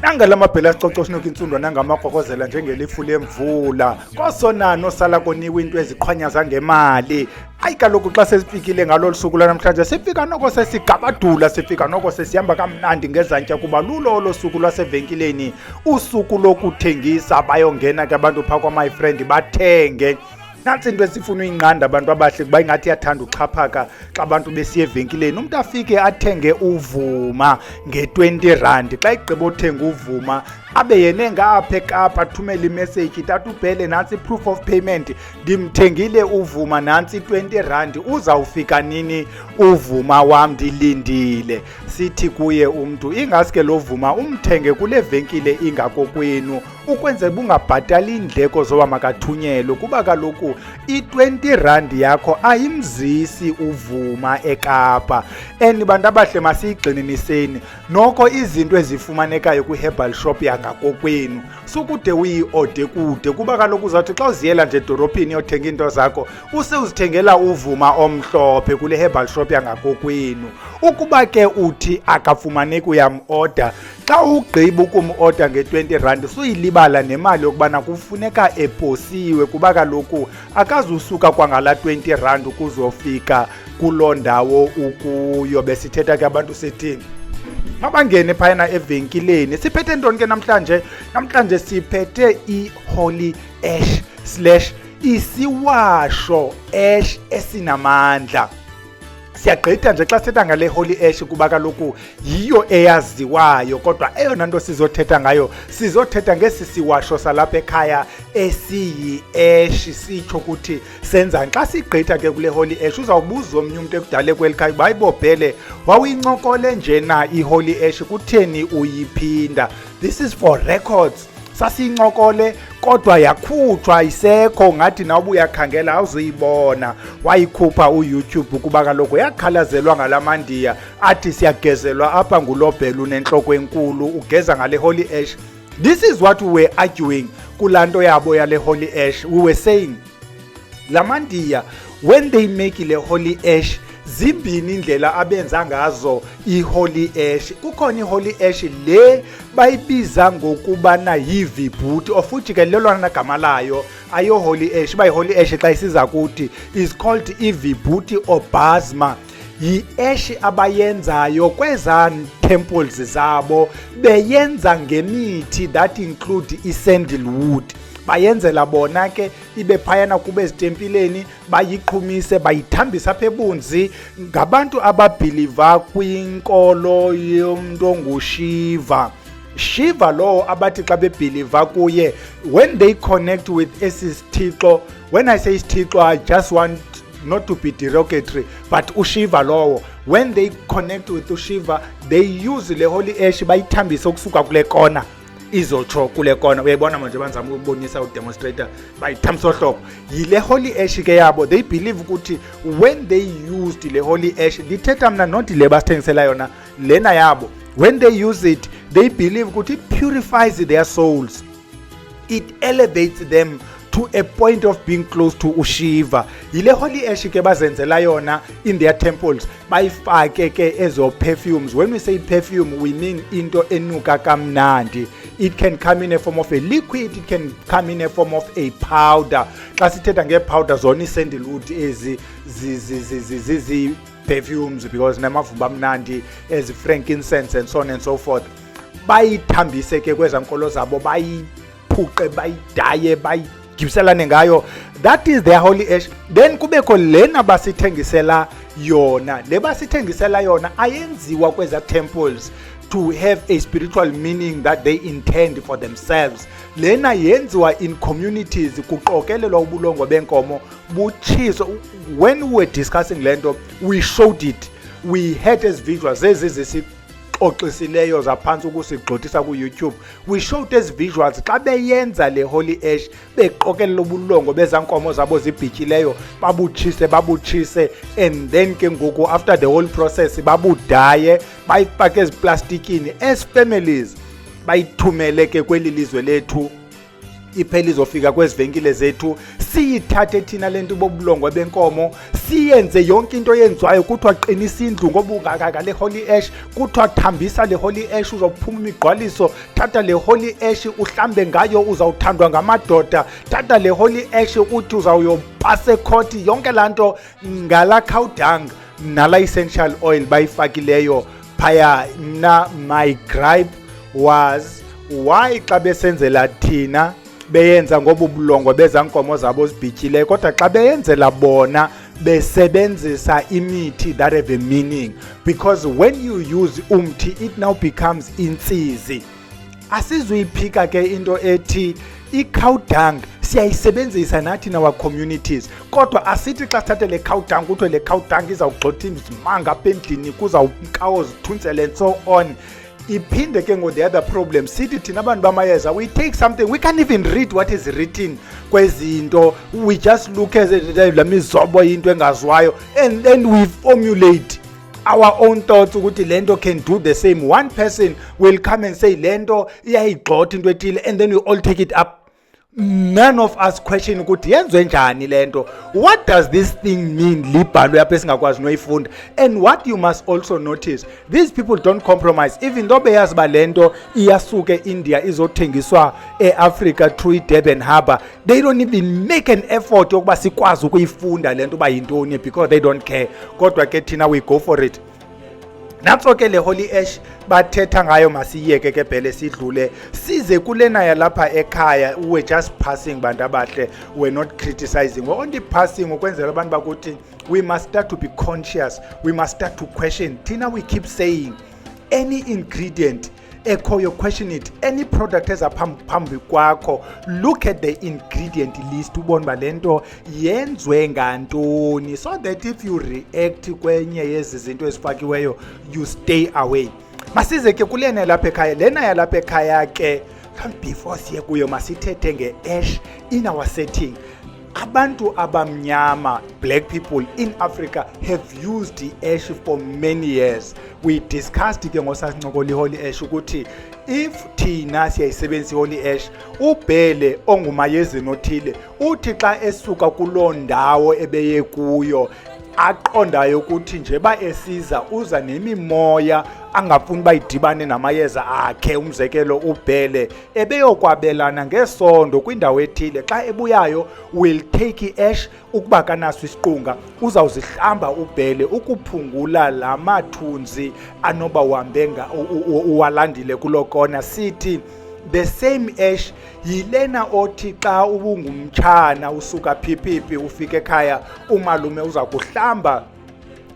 Nangalamabhela sixoxosinoka insundwa nangamaqokozela njengelifu lemvula. Kosonano sala koniwe into eziqhwanyaza ngemali. Ayi kaloku xa sesifikile ngalolu suku lanamhlanje sifika noko sesigabadula sifika noko sesihamba kamnandi ngezantya kuba lulo lo suku lwasevenkileni usuku lokuthengisa bayongena ke abantu phaa kwa my friend bathenge. Nansi into esifuna uyinqanda abantu abahle kuba ingathi yathanda uxhaphaka xa abantu besiye evenkileni umuntu afike athenge uvuma nge-20 rand xa igqiba uthenga uvuma abe yene ngapha eKapa athumele imessage tata ubhele nansi proof of payment ndimthengile uvuma nansi 20 rand uzawufika nini uvuma wam ndilindile. Sithi kuye umuntu ingaske lo vuma umthenge kule venkile ingakokwenu ukwenzela bungabhatali indleko zoba makathunyelwe kuba kaloku i-20 rand yakho ayimzisi uvuma eKapa. And bantu abahle masiyigxininiseni noko izinto ezifumanekayo kwi-herbal shop yangakokwenu sukude uyi-ode kude kuba kaloku uzawuthi xa uziyela nje edorophini yothenga into zakho uzithengela uvuma omhlophe kule herbal shop yangakokwenu. Ukuba ke uthi akafumaneki uyam-order xa ugqiba ukum-order nge-20 rand suyilibala nemali yokubana kufuneka eposiwe kuba kaloku akazusuka kwangala 20 rand ukuzofika kuloo ndawo ukuyo. Besithetha ke abantu sithi mabangene phayana evenkileni. Siphethe ntoni ke namhlanje? Namhlanje siphethe i-holy ash / isiwasho ash esinamandla. Siyagqitha nje xa sithetha ngale holy ash kuba kaloku yiyo eyaziwayo kodwa eyona nto sizothetha ngayo sizothetha ngesi siwasho salapha ekhaya esiyi-ash sitsho ukuthi senza. Xa sigqitha ke kule holy ash uzawubuza omnye umuntu ekudale kweli khaya uba ayibobhele wawuyincokole njena i-holy ash kutheni uyiphinda. This is for records. Sasiyincokole kodwa yakhutshwa isekho ngathi nawe ubuyakhangela awuzuyibona wayikhupha uYouTube kuba kaloku yakhalazelwa ngalamandiya athi siyagezelwa apha ngulobhelu nenhloko enkulu ugeza ngale holy ash. This is what we were arguing kulanto yabo yale holy ash. We were saying lamandiya when they make le holy ash zimbini indlela abenza ngazo i-holy ash. Kukhona i-holy ash le bayibiza ngokubana yi-vibhuti ofuthi ke lelona gama layo ayo holy ash. Bayi-holy ash xa isiza kuthi is called i-vibhuti or basma. Yi-ash abayenzayo kweza temples zabo beyenza ngemithi that include i-sandalwood. Bayenzela bona ke ibe phayana kube ezitempileni bayiqhumise bayithambisa apha ebunzi ngabantu ababhiliva kwinkolo yomntu onguShiva. Shiva lo abathi xa bebhiliva kuye when they connect with esisithixo. When I say isithixo I just want not to be derogatory but uShiva lowo when they connect with uShiva they use le holy ash bayithambise ukusuka kule kona izotsho kule kona. Uyayibona manje banzama ukubonisa udemonstrator bayithambisa ohlobo yile holy ash ke yabo. They believe ukuthi when they used le holy ash dithetha mna not le basithengisela yona lena yabo. When they use it they believe ukuthi it purifies their souls, it elevates them to a point of being close to uShiva. Yile holy ash ke bazenzela yona in their temples bayifake ke ezo perfumes. When we say perfume we mean into enuka kamnandi. It can come in a form of a liquid, it can come in a form of a powder. Xa sithetha nge-powder zona i-sandalwood ezi perfumes because namavumba amnandi as frankincense and so on and so forth. Bayithambise ke kweza nkolo zabo bayiphuqe bayidaye gibiselane ngayo. That is their holy ash. Then kubekho lena basithengisela yona. Le basithengisela yona ayenziwa kweza temples to have a spiritual meaning that they intend for themselves. Lena yenziwa in communities kuqokelelwa ubulongo benkomo butshiso. When we were discussing lento we showed it, we had as visuals oxisileyo zaphansi ukusigxothisa ku-YouTube. We showed as visuals xa beyenza le holy ash beqokelela ubulongo bezankomo zabo zibhityileyo babutshise and then ke ngoku after the whole process babudaye bayifake eziplastikini as families bayithumele ke kweli lizwe lethu iphela izofika kwezivenkile zethu, siyithathe thina lento bobulongwe benkomo, siyenze yonke into yenziwayo, kuthiwa qinisa indlu ngobungaka le holy ash, kuthiwa thambisa le holy ash uzophuma imigqwaliso, thatha le holy ash uhlambe ngayo uzawuthandwa ngamadoda, thatha le holy ash uthi uzawuyopasa ekhoti, yonke lanto ngala cow dung nala essential oil bayifakileyo phaya. Mna my gripe was why xa besenzela thina beyenza ngoba ubulongwe bezankomo zabo zibhityile, kodwa xa beyenzela bona besebenzisa imithi that have a meaning, because when you use umthi it now becomes intsizi. Asizuyiphika ke into ethi i-cow dung siyayisebenzisa nathi in our communities, kodwa asithi xa sithathe le cow dung kuthiwe le cow dung izawugxotha izimanga apha endlini kuzawukawo zithuntsele and so on. Iphinde ke ngo the other problem sithi thina abantu bamayeza, we take something, we can't even read what is written kwezinto, we just look at la mizobo into engaziwayo and then we formulate our own thoughts ukuthi lento can do the same. One person will come and say lento iyayigxotha into ethile and then we all take it up. None of us question ukuthi yenzwe njani lento, what does this thing mean libhalwe apha esingakwazi noyifunda. And what you must also notice, these people don't compromise, even though beyazi ba lento iyasuke India izothengiswa eAfrica through Durban Harbour, they don't even make an effort yokuba sikwazi ukuyifunda lento ba yintoni, because they don't care. Kodwa ke thina we go for it. Natso ke le holy ash bathetha ngayo masiyeke ke phele sidlule size kulena yalapha ekhaya. We just passing bantu abahle, we're not criticizing, we're only passing ukwenzela abantu bakuthi we must start to be conscious, we must start to question. Thina we keep saying any ingredient ekhoyo, question it. Any product eza phambi kwakho, look at the ingredient list ubone ba lento yenzwe ngantoni, so that if you react kwenye yezi zinto ezifakiweyo you stay away. Masize ke kulena lapha ekhaya, lena yalapha ekhaya ke before siye kuyo masithethe nge-ash in our setting. Abantu abamnyama, black people in Africa, have used the ash for many years. We discussed ke ngosasincokola holy ash ukuthi if thina siyayisebenzisa holy ash, ubhele ongumayezini othile uthi xa esuka kuloo ndawo ebeye kuyo aqondayo ukuthi nje ba esiza uza nemimoya angafuni bayidibane namayeza akhe, umzekelo ubhele ebeyokwabelana ngesondo kwindawo ethile, xa ebuyayo will take i-ash ukuba kanaso isiqunga uzawuzihlamba ubhele ukuphungula la mathunzi anoba uhambenga uwalandile kulo kona. Sithi the same ash yilena othi xa ubungumtshana usuka phiphipi ufike ekhaya umalume uza kuhlamba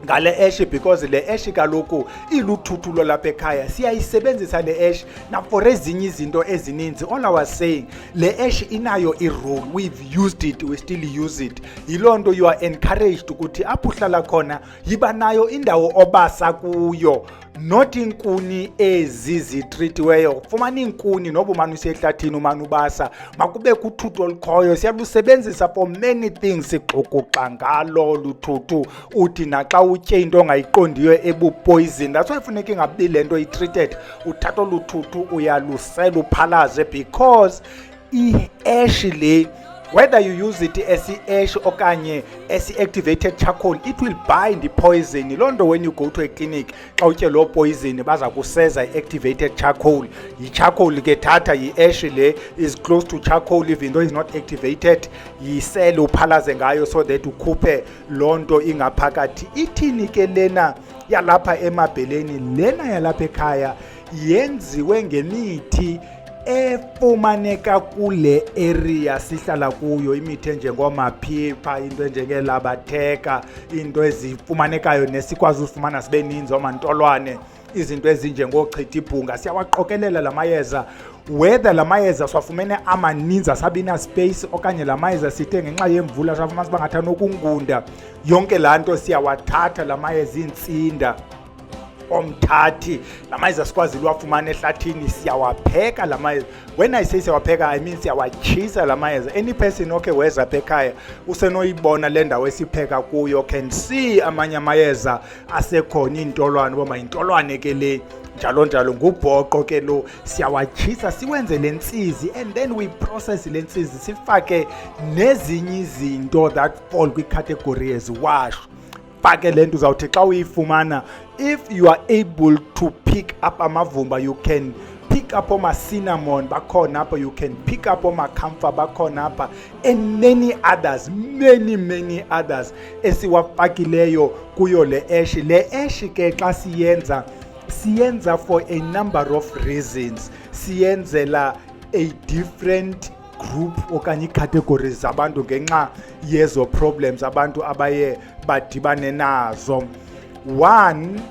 ngale ash, because le ash kaloku iluthuthulo lapha ekhaya siyayisebenzisa le ash na for ezinye izinto ezininzi. All I was saying, le ash inayo i-role, we've used it, we still use it. Yilonto you are encouraged ukuthi apho uhlala khona yiba nayo indawo obasa kuyo, not inkuni ezizitreatiweyo. Fumana inkuni noba umane usehlathini umane ubasa, makube kuthuthu olukhoyo siyalusebenzisa for many things. Sixokoxa ngalo luthuthu uthi naxa utye into ongayiqondiyo ebupoison. That's why funeka ingabi lento i-treated, uthatha oluthuthu uyalusela uphalaze, because i-ash le, whether you use it as ash okanye as activated charcoal, it will bind the poison. Londo when you go to a clinic xa utye lo poison baza kuseza activated charcoal. Yi-charcoal ke thatha, yi-ash le is close to charcoal even though it's not activated, yisele uphalaze ngayo so that ukhuphe lonto ingaphakathi. Ithini ke lena yalapha emabheleni, lena yalapha ekhaya yenziwe ngemithi efumaneka kule area sihlala kuyo, imithi enjengomaphipha, into enjengelabatheka, into ezifumanekayo nesikwazi ufumana sibe ninzi omantolwane, izinto ezinjengochitha ibhunga. Siyawaqokelela la mayeza, whether la mayeza swafumene amaninzi asabina space okanye la mayeza sithe ngenxa yemvula swafumana sibangathana ukungunda, yonke laa nto siyawathatha la mayeza intsinda omthathi. La mayeza sikwazile wafumana ehlathini, siyawapheka la mayeza. When I say siyawapheka, I mean siyawatshisa la mayeza. Any person okay weza apha ekhaya usenoyibona le ndawo esipheka kuyo, can see amanye amayeza asekhona iintolwane, boma intolwane ke le, njalo njalo. Ngubhoqo ke lo, siyawatshisa siwenze lentsizi, and then we process lentsizi sifake nezinye izinto that fall kwicategory eziwasho. Fake lento uzawuthi xa uyifumana, if you are able to pick up amavumba, you can pick up oma cinnamon bakhona apha, you can pick up oma camphor bakhona apha, and many many others esiwafakileyo kuyo le ash. Le ash ke xa siyenza for a number of reasons. Siyenzela a different group okanye categories zabantu ngenxa yezo problems abantu abaye badibane nazo. One,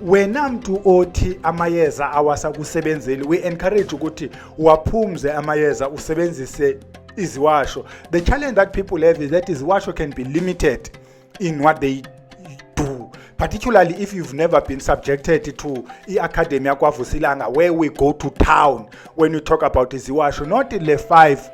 wena mntu othi amayeza awasakusebenzeli, we encourage ukuthi waphumze amayeza usebenzise iziwasho. The challenge that people have is that iziwasho can be limited in what they do, particularly if you've never been subjected to i-academy yakwaVusilanga, where we go to town when we talk about iziwasho. Not in the 5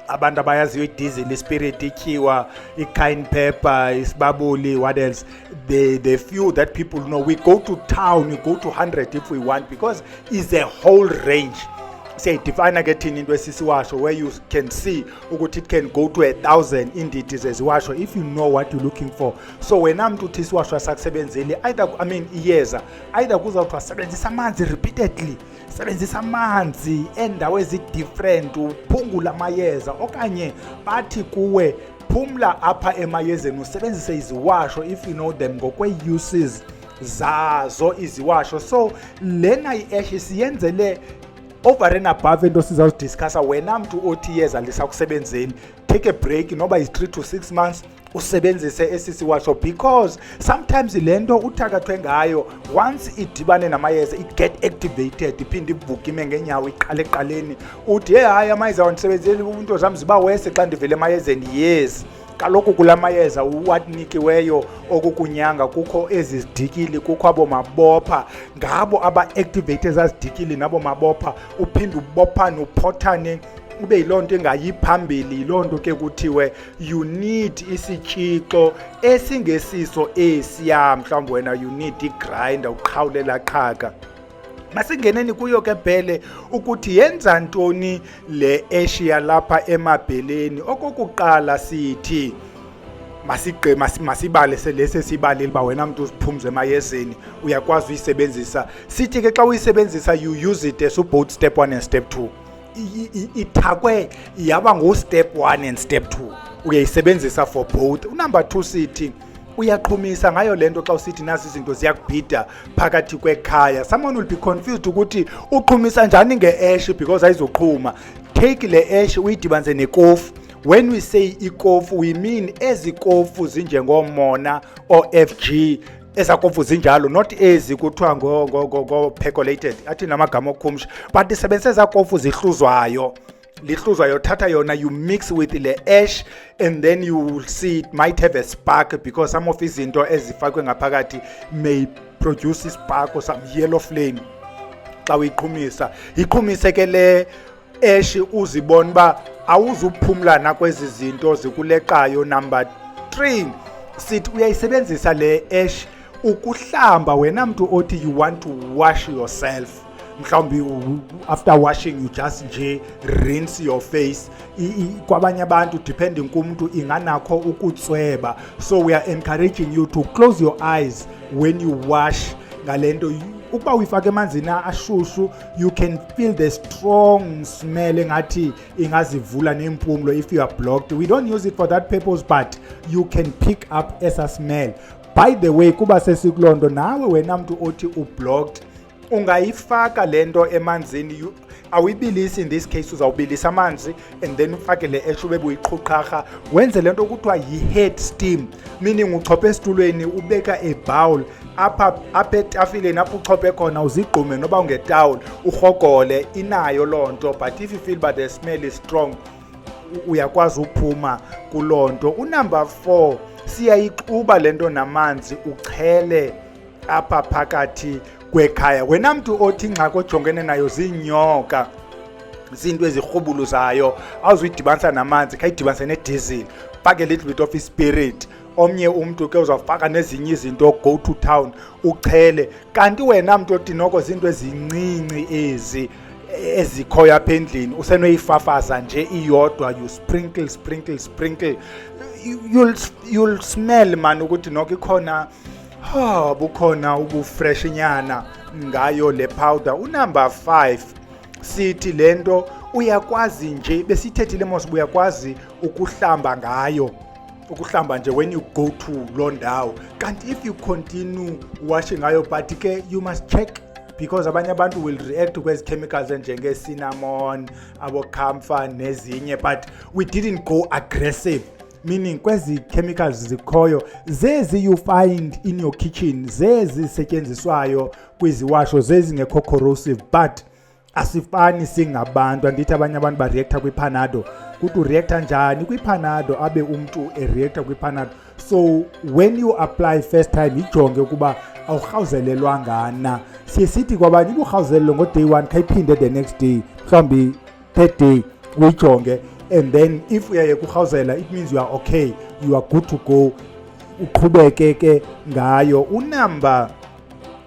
abantu abayaziyo i-diesel, ispirit, ityiwa, i-cayenne pepper, isibabuli, what else, the few that people know. We go to town, we go to 100 if we want, because it's a whole range. Say define again into esisiwasho, where you can see ukuthi it can go to 1,000 indidi zeziwasho if you know what you're looking for. So wena mntu uthi isiwasho asakusebenzeli, iyeza either kuzawuthi wasebenzisa amanzi repeatedly, sebenzisa amanzi endawo ezi-different, uphungula amayeza, okanye bathi kuwe phumla apha emayezeni usebenzise iziwasho if you know them ngokwe-uses zazo iziwasho. So lena i-ash siyenzele over and above into sizawudiscussa. Wena mntu othi iyeza lisakusebenzeli, take a break, noba is 3 to 6 months, usebenzise esisiwasho, because sometimes le nto uthakathwe ngayo once idibane namayeza it get activated, iphinde ivuke ime ngenyawo iqale eqaleni, uthi hayi amayeza awandisebenzeli, into zam ziba wese xa ndivele emayezeni. Yes, kaloku kula mayeza uwanikiweyo okukunyanga kukho ezizidikili, kukho abo mabopha, ngabo aba-activate ezazidikili nabo mabopha, uphinde ubophane uphothane ube yiloo nto engayiphambili. Yiloo nto ke kuthiwe you need isitshixo esingesiso esiya, mhlawumbi wena you need igrinder uqhawulela qhaga. Masingeneni kuyo ke phele ukuthi yenza ntoni le asia lapha emabheleni. Okokuqala sithi masibale selese sibalile ba wena mntu usiphumze emayezeni uyakwazi uyisebenzisa. Sithi ke xa uyisebenzisa you use it as both step 1 and step 2. Ithakwe yaba ngo step 1 and step 2, uyayisebenzisa for both. Number 2 sithi uyaqhumisa ngayo lento xa usithi nazi izinto ziyakubhida phakathi kwekhaya. Someone will be confused ukuthi uqhumisa njani nge-ash because ayizoqhuma. Take le ash uyidibanise nekofu. When we say ikofu, we mean ezikofu zinjengomona or FG, ezakofu zinjalo, not ezi kuthiwa go percolated, athi namagama okhumsha, but isebenzisa ezakofu zihluzwayo. Lihluzwayo thatha yona, you mix with the ash, and then you will see it might have a spark, because some of izinto ezifakwe ngaphakathi may produce a spark or some yellow flame. Xa uyiqhumisa, iqhumise ke le ash uzibona ba awuzuphumla nakwezi zinto zikuleqayo. Number 3 sithi uyayisebenzisa le ash ukuhlamba. Wena mntu othi you want to wash yourself, mhlawumbi after washing you just nje rinse your face. Kwabanye abantu depending kumuntu inganakho ukutsweba, so we are encouraging you to close your eyes when you wash. Ngalento ukuba uyifake emanzini ashushu, you can feel the strong smell engathi ingazivula nempumlo if you are blocked. We don't use it for that purpose, but you can pick up esa smell. By the way, kuba sesikulondo nawe wena mntu othi ublocked, ungayifaka lento emanzini. Awibilisi, in this case uzawubilisa amanzi and then ufake le ash ube buyiqhuqharha, wenze lento kuthiwa yi-head steam, meaning uchophe esitulweni ubeka a bowl apha etafileni apho uchophe khona, uzigqume noba ungetawuli urhogole. Inayo loo nto, but if you feel but the smell is strong uyakwazi uphuma kuloo nto. Number 4 siyayixuba lento namanzi uchele apha phakathi kwekhaya. Wena mntu othi ingxaki ojongene nayo ziinyoka, zinto ezirhubuluzayo, awuzuyidibanisa namanzi, khayidibanise nedizili, fake a little bit of ispirit. Omnye umntu ke uzawufaka nezinye izinto, go to town uchele. Kanti wena mntu othi noko zinto ezincinci ezi ezikhoyo apha endlini, usenoyifafaza nje iyodwa, you sprinkle. You'll smell man ukuthi noko ikhona bukhona ubufresh nyana ngayo le powder. Unumber 5 sithi lento uyakwazi nje, besithethile mos uyakwazi ukuhlamba ngayo, ukuhlamba nje when you go to lo ndawo. Kanti if you continue washing ngayo, but ke you must check, because abanye abantu will react kwezi chemicals njenge cinnamon, abo camphor nezinye, but we didn't go aggressive, meaning kwezi chemicals zikhoyo zezi you find in your kitchen, zezi setyenziswayo kwiziwasho, zezi ngekho corrosive, but asifani singabantu. Andithi abanye abantu bareacta kwipanado, kuthi ureacta njani kwipanado abe umntu ereacta kwipanado. So when you apply first time, ijonge ukuba awurhawuzelelwanga na. Siye sithi kwabanye uburhawuzelelo ngo-day 1 khayiphinde the next day, mhlawumbi third day uyijonge, and then if uyayeka urhawuzela, it means you are okay, you are good to go, uqhubeke ke ngayo. Unumber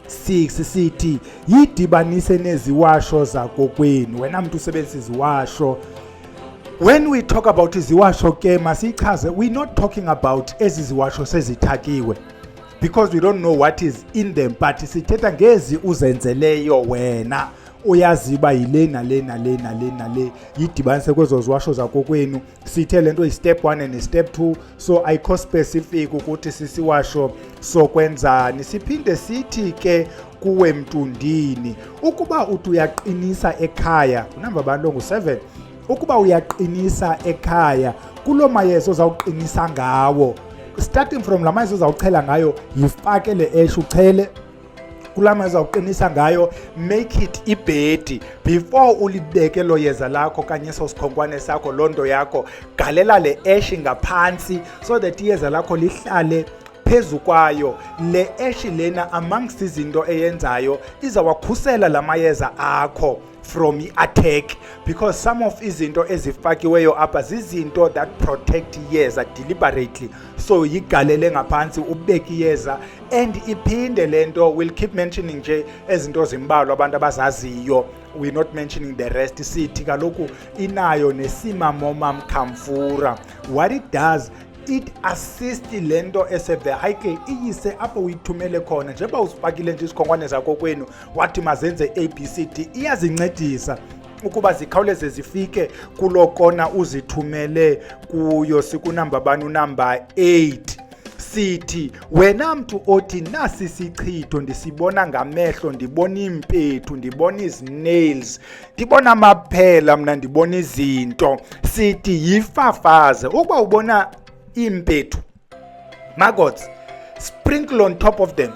6 sithi yidibanise neziwasho zakokwenu. Wena mntu usebenzisa iziwasho, when we talk about iziwasho ke masichaze, we're not talking about ezi ziwasho sezithakiwe, because we don't know what is in them, but sithetha ngezi uzenzeleyo wena, uyazi uba yile nale yidibanise kwezo ziwasho zakokwenu. Sithe lento yi-step 1 and step 2, so ayikho specific ukuthi sisiwasho sokwenzani. Siphinde sithi ke kuwe mntundini, ukuba uthi uyaqinisa ekhaya, unamba abantu ngu7, ukuba uyaqinisa ekhaya, kulo mayeza ozawuqinisa ngawo, starting from la mayeza ozawuchela ngayo, yifake le ash uchele kula mayeza uzawuqinisa ngayo, make it ibhedi. Before ulibeke lo yeza lakho kanye so sikhonkwane sakho, londo yakho, galela le ash ngaphantsi so that iyeza lakho lihlale phezu kwayo. Le ash lena amongst izinto eyenzayo izawakhusela la mayeza akho from i-attack, because some of izinto ezifakiweyo apha zizinto that protect iyeza deliberately. So yigalele ngaphansi, ubeke iyeza, and iphinde lento, we'll keep mentioning nje ezinto zimbalwa abantu abazaziyo, we're not mentioning the rest. Sithi kaloku inayo nesimamomam camphora. What it does, it assist lento ese-vehicle iyise apho uyithumele khona. Njengoba uzifakile nje isikhonkwane zakho kwenu wathi mazenze ABCD, iyazincedisa ukuba zikhawuleze zifike kulo kona uzithumele kuyo. Sikunamba bani? Unumber 8 sithi wena mntu othi nasi sichitho ndisibona ngamehlo, ndibona impethu, ndibona iznails, ndibona amaphela, mna ndibona izinto. Sithi yifafaze. Ukuba ubona impethu, maggots, sprinkle on top of them,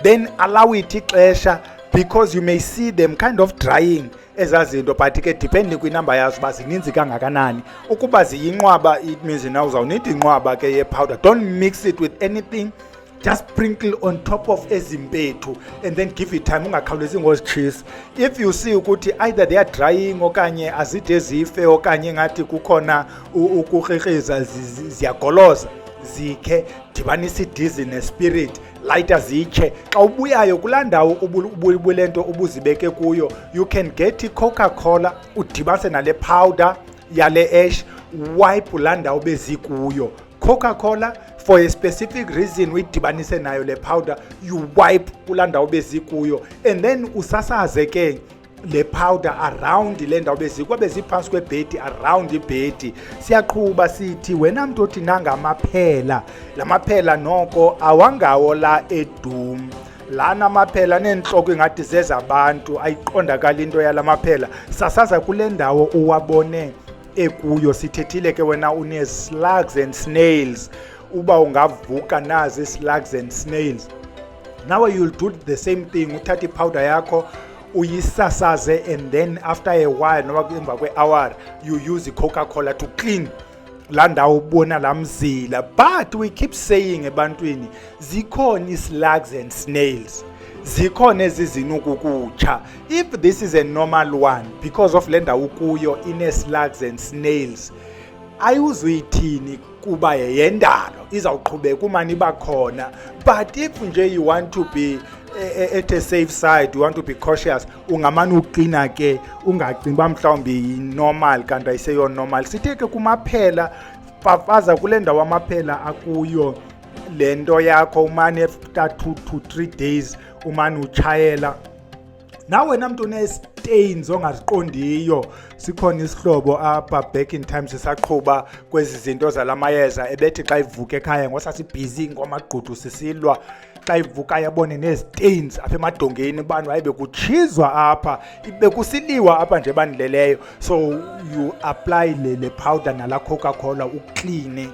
then allow it ixesha, because you may see them kind of drying ezazinto, but ke depending kwinamba yazo uba zininzi kangakanani. Ukuba ziyinqwaba, it means now uzawunida inqwaba ke ye-powder. Don't mix it with anything, just sprinkle on top of ezimpethu and then give it time, ungakhawulezi ngozitshisa. If you see ukuthi either they are drying okanye azide zife okanye ngathi kukhona ukurhirhiza ziyagoloza, zikhe dibanisa idizi nespirit, lighter zitshe. Xa ubuyayo kulaa ndawo ubulento ubuzibeke kuyo, you can get i-Coca-Cola udibanise nale powder yale ash, wipe laa ndawo bezikuyo. Coca-Cola for a specific reason uyidibanise nayo le powder, you wipe kulaa ndawo bezikuyo, and then usasaze ke le powder around le ndawo bezikuyo, beziphantsi kwebhedi, around ibhedi. Siyaqhuba sithi wena mntu othi nangamaphela, la maphela noko awangawo la edum, lana amaphela nentloko ingathi zezabantu, ayiqondakala into yala maphela. Sasaza kule ndawo uwabone ekuyo. Sithethile ke wena une-slugs and snails, uba ungavuka nazi slugs and snails. Now you'll do the same thing, uthatha ipowder yakho uyisasaze, and then after a while, noma emva kwe-hour, you use i-Coca-Cola to clean la ndawo ubona la mzila. But we keep saying ebantwini zikhona slugs and snails, zikhona ezizinukukutsha. If this is a normal one, because of le ndawo kuyo ine slugs and snails, ayuzuyithini kuba yendalo, izawuqhubeka umane iba khona. But if nje you want to be at a safe side, you want to be cautious, ungamane uqina ke, ungagcini ba mhlawumbi normal kanti ayiseyo normal. Sitheke kumaphela, fafaza kule ndawo amaphela akuyo lento yakho, umane after 2 to 3 days umane uchayela. Nawe wena mntu une-stains ongaziqondiyo, sikhona isihlobo apha back in time sisaqhuba kwezi zinto zalamayeza, ebethi xa ivuka ekhaya ngosasibhizi ngomagqudu sisilwa, xa ivuka yabone nee-stains apha emadongeni, bantu hayi bekutshizwa apha, bekusiliwa apha nje bandileleyo. So you apply le powder nala Coca-Cola ukline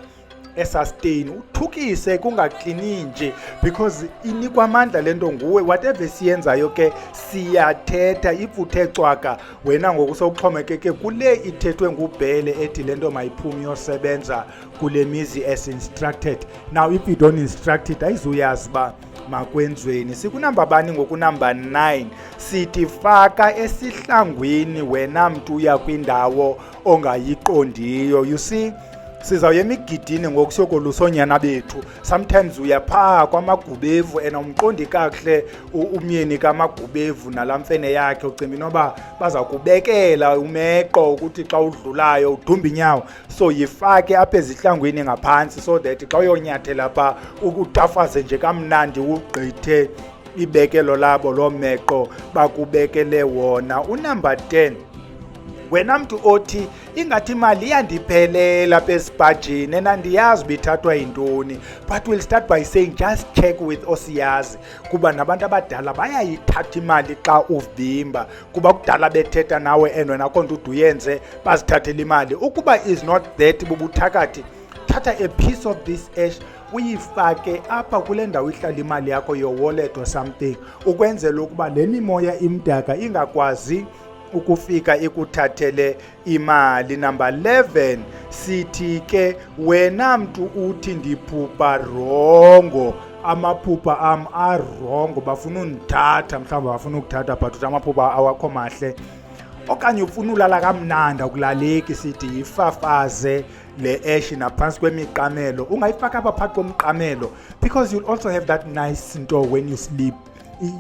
esa stain, uthukise kungaklini nje, because inikwa amandla lento nguwe. Whatever siyenzayo ke siyathetha, ifuthe cwaka wena ngoku sowuxhomekeke kule ithethwe ngubhele ethi lento mayiphume yosebenza kule mizi as instructed. Now if you don't instruct it, ayizuyazi ba makwenzweni. Sikunamba bani ngoku number 9, sithi faka esihlangwini wena mntu uya kwindawo ongayiqondiyo. You see, sizawuya emigidini ngokusokolusonyana bethu. Sometimes uyaphaa kwamagubevu ena umqondi kakuhle umyeni kamagubevu nalamfene yakhe, ucimba inoba baza kubekela umeqo ukuthi xa udlulayo udumba inyawo. So yifake apha ezihlangwini ngaphantsi, so that xa uyonyathela pha ukutafaze nje kamnandi ugqithe ibekelo labo lo meqo bakubekele wona. Unumber 10, wena mntu othi ingathi imali iyandiphelela apha esibhajini enandiyazi bithathwa yintoni. But we'll start by saying just check with osiyazi, kuba nabantu abadala bayayithatha imali xa uvimba, kuba kudala bethetha nawe and wena konto uyenze bazithathela imali. Ukuba is not that bubuthakathi, thatha a piece of this ash uyifake apha kule ndawo ihlala imali yakho, your wallet or something, ukwenzela ukuba le mimoya imdaka ingakwazi ukufika ikuthathele imali. Number 11, sithi ke wena mntu uthi ndiphupha rongo, amaphupha am arongo, bafuna undithatha, mhlawumbi bafuna ukuthatha but uthi amaphupha awakho mahle, okanye ufuna ulala kamnandi akulaleki, sithi yifafaze le ash naphantsi kwemiqamelo. Ungayifaka apha phakathi komqamelo, because you'll also have that nice nto when you sleep,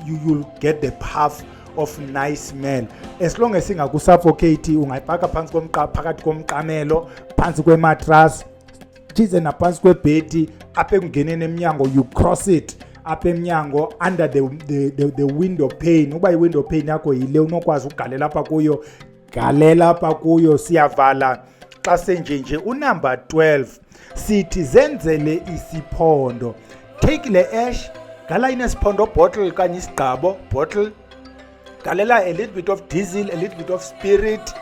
you'll get the puff of nice smell. As long as ingakusuffocate, ungayifaka phakathi komqamelo, phansi kwematras, chize naphansi kwebhedi, apha ekungeneni emnyango, you cross it apha emnyango under the window pane. Uba i-window pane yakho yile unokwazi ugalela apha kuyo, galela apha kuyo, siyavala xa senjenje. Unumber 12, sithi zenzele isiphondo. Take le ash, gala inesiphondo bottle kanye isigqabo bottle, galela a little bit of diesel, a little bit of spirit,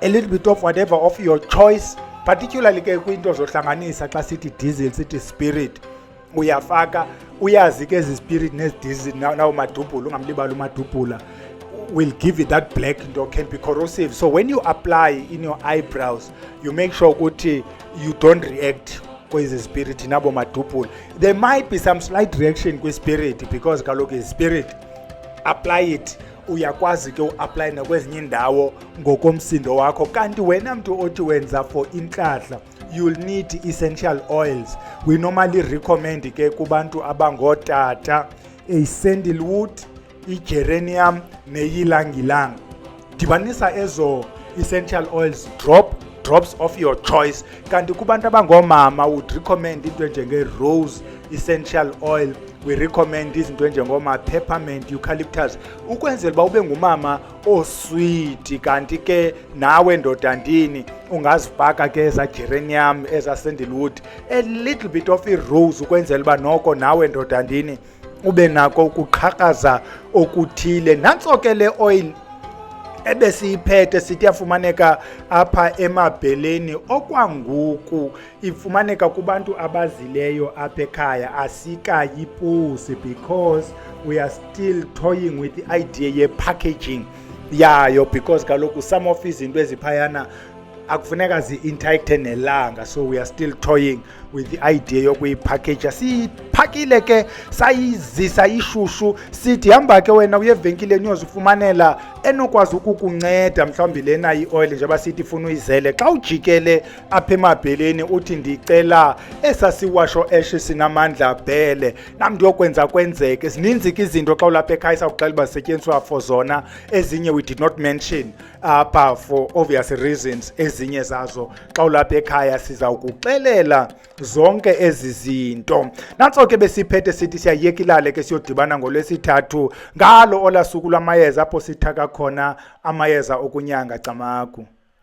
a little bit of whatever of your choice, particularly ke kwinto zohlanganisa xa sithi diesel sithi spirit. Uyafaka, uyazi ke ezi spirit nezi diesel nawo madubhula, ungamlibali umadubhula, will give it that black into can be corrosive. So when you apply in your eyebrows, you make sure ukuthi you don't react kwezi spirit nabo madubhula. There might be some slight reaction kwi spirit because kaloku is spirit. Apply it, uyakwazi ke uapply nakwezinye indawo ngokomsindo wakho. Kanti wena mntu othi wenza for inhlahla, you'll need essential oils. We normally recommend ke kubantu abangotata a sandalwood, i-geranium neyilangilang. Dibanisa ezo essential oils, drops of your choice. Kanti kubantu abangomama would recommend into njenge rose essential oil. We recommend izinto njengoma peppermint, eucalyptus, ukwenzela ba ube ngumama osweet. Kanti ke nawe ndodandini ungazifaka ke eza geranium, eza sandalwood, a little bit of rose, ukwenzela ba noko nawe ndodandini ube nako ukuqhakaza okuthile. Nantso ke le oil ebesiyiphethe sithi yafumaneka apha emabheleni okwanguku, ifumaneka kubantu abazileyo apha ekhaya, asikayipusi, because we are still toying with the idea ye packaging yayo, because kaloku some of izinto eziphayana akufuneka zi-interact nelanga, so we are still toying with the idea yokuyipackage. Siphakile ke sayizisa ishushu, sithi hamba ke wena uye evenkileni uyozifumanela enokwazi ukukunceda mhlawumbi lena i-oil njengoba sithi ifuna uyizele. Xa ujikele apha emabheleni uthi ndicela esasiwasho eshe sinamandla bhele, nam ndiyokwenza kwenzeke. Zininzi ke izinto xa ulapha ekhaya sawuxela uba zisetyenziswa for zona, ezinye we did not mention apha for obvious reasons. Ezinye zazo xa ulapha ekhaya sizawukuxelela zonke ezi zinto. Nantso ke besiphethe sithi siyayeka ilale ke siyodibana ngoLwesithathu ngalo olasuku lwamayeza apho sithaka khona amayeza okunyanga Camagu.